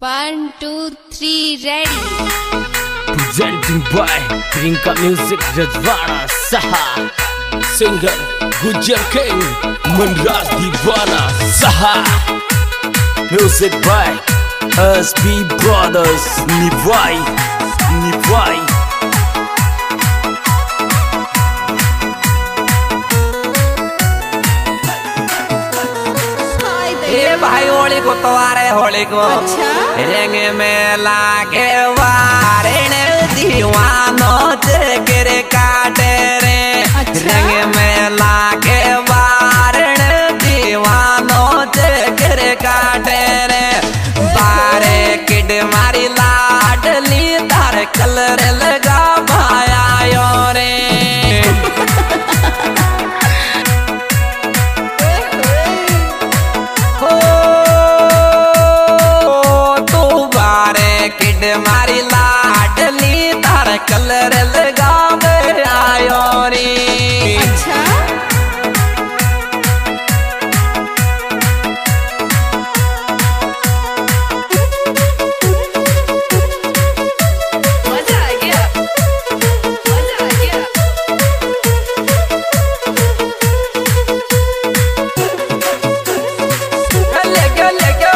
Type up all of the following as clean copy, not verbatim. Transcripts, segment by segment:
1, 2, 3, ready. Presenting by Prinka Music Rajwana Saha. Singer Gujar King Manraj Divana Saha. Music by SB Brothers Nivai. ए भाई होली को तवारे होली को रंग में लागे वारण दीवानो चेकरे काटे रे रंग में लागे वारण दीवानो चेकरे काटे रे बारे किड मारी लाडली तार कलर लगा भाया यो रे मारी लाडली तार कलर लगावे आयो रे। अच्छा मजा आ गया मजा आ गया। ले गयो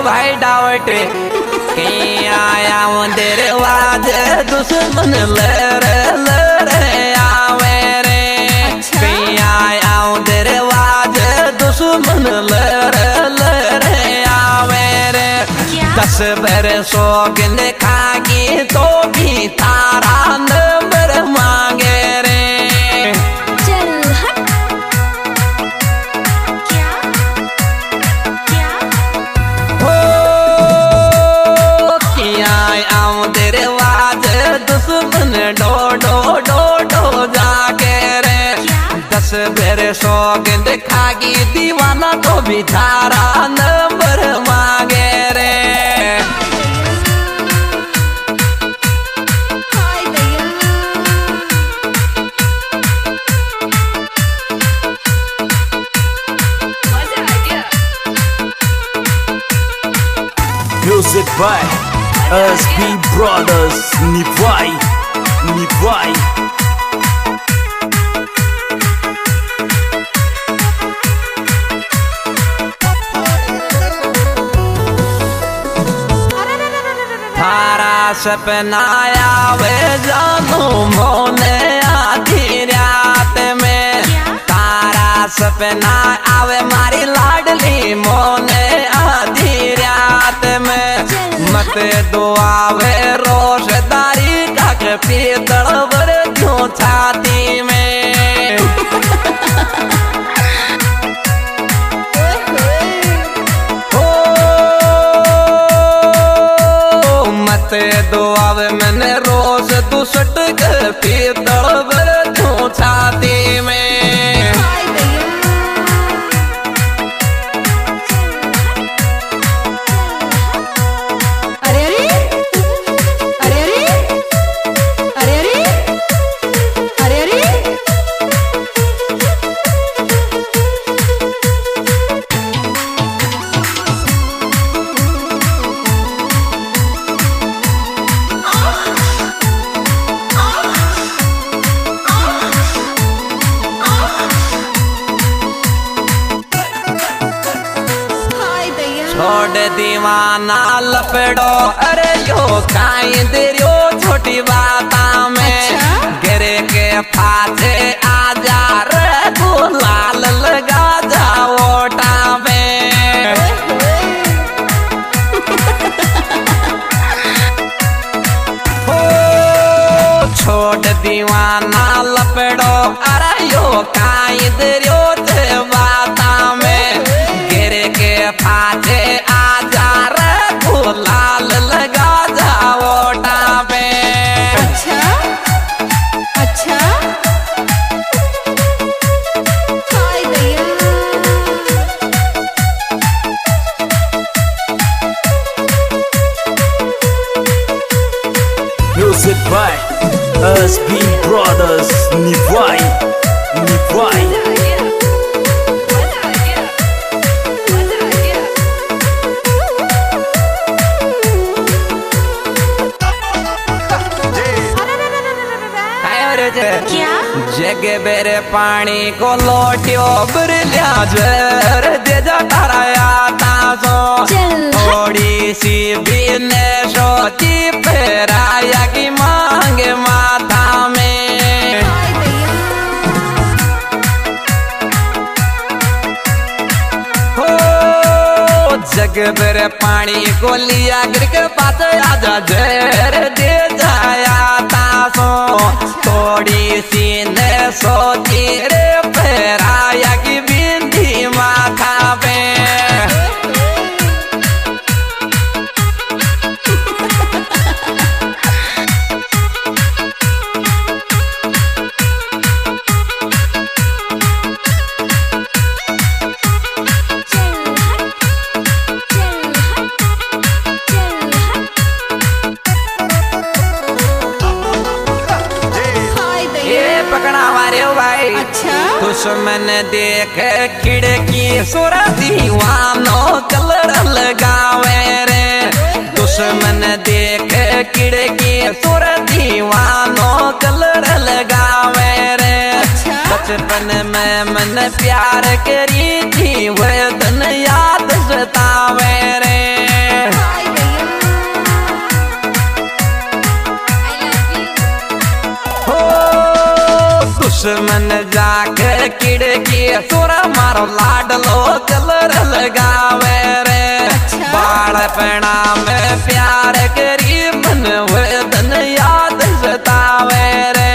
भाई डावट कहीं आया तेरे वाज दुश्मन लरे आवे रे कहीं आया तेरे वाज दुश्मन लरे आवे रे 10 बरसों गिन खागी तो भी तारा नंबर मांगे रे। दुश्मन डो डो डो डो जाके रे 10 बरसों गिन खागी दीवाना तो बिचारा नंबर मांगे रे। Music by SB Brothers Nivai. थारा सपना आवे जानू मोने आधी रात में तारा सपना आवे मारी लाडली मोने आधी रात में मत दुआवे रोशदारी का के पीतल भर क्यों छाती में मत दुआवे मैंने रोज दुसट के पीतल भर क्यों छाती में। छोड़ दीवाना लपड़ो अरे यो काई देरियो छोटी बाता में गिरे के फाचे आजा रे गुलाल लगा जाओ टावे छोड़ छोट दीवाना लपड़ो अरे यो काई दरियो ते बाता में गिर के फाटे आजा रे गुलाल लगा जाओ टापे। अच्छा अच्छा हाय भैया Music by SB Brothers Nivai Nivai मजा आ गया मजा आ गया क्या जग बेरे पानी को लोटियो बिरलिया जर दे जा ताराया तासो चल। थोड़ी सी भी ने सोची फेराया की मांगे माथा में। हाय भैया हो जग बेरे पानी को लिया गिर के पास आजा जर दे जाया तासो थोड़ी सी ने सोची रे फेराया की बिंदी माथा पे। चल हट चल हट हाय भैया ये पकड़ा मारे भाई अच्छा दुश्मन देख खिड़की सुर दीवानो कलर लगावे रे दुश्मन देख खिड़की सुर दीवानो कलर लगावे रे। अच्छा। बचपन में मन प्यार करी थी वह दिन याद सतावे रे। हाय भैया आई लव यू हो दुश्मन जाके खिड़की सुर मारो लाडलो कलर लगावे रे। अच्छा। बालपना में प्यार करी मन वेदन याद सतावे रे।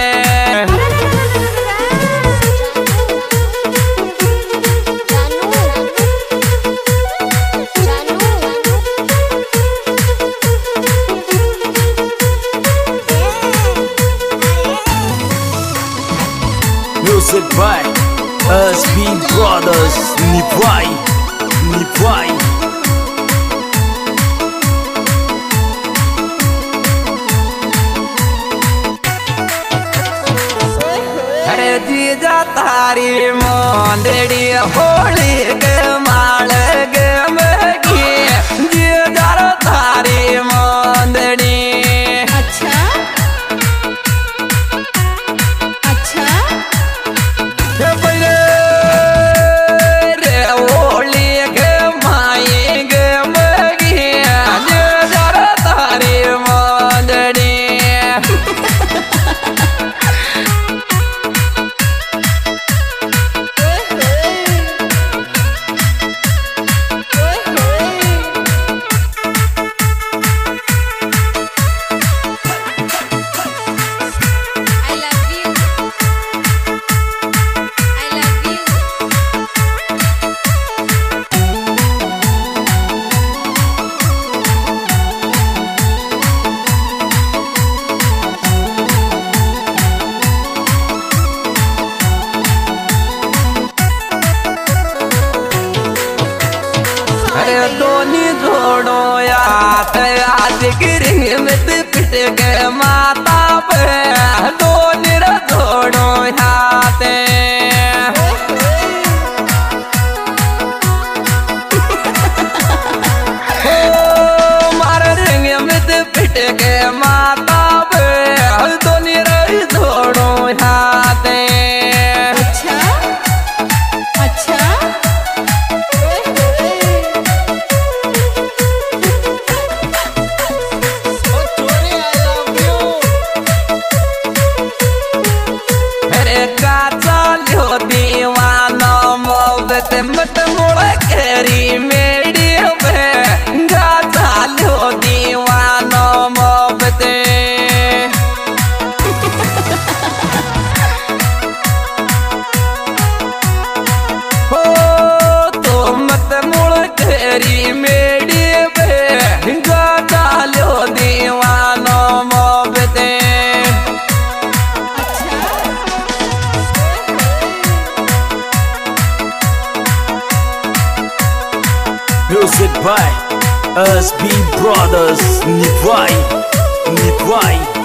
Music by SB Brothers Nivai Nivai अरे जीजा तारी मोंदड़ी होली के माल के मगी जीजा तारी मोंदड़ी। अच्छा अच्छा रे होली के माई के मगी जीजा तारी मोंदड़ी। I love you. I love you. अरे दोनी जोड़ो याद आज गिरी मित पिट के माता पे दोनी रे जोड़ो हाथ। हो मारे रिंग मित पिट के माता पे दोनी रे जोड़ो हाथ। अच्छा अच्छा Music by SB Brothers. Nivai, Nivai.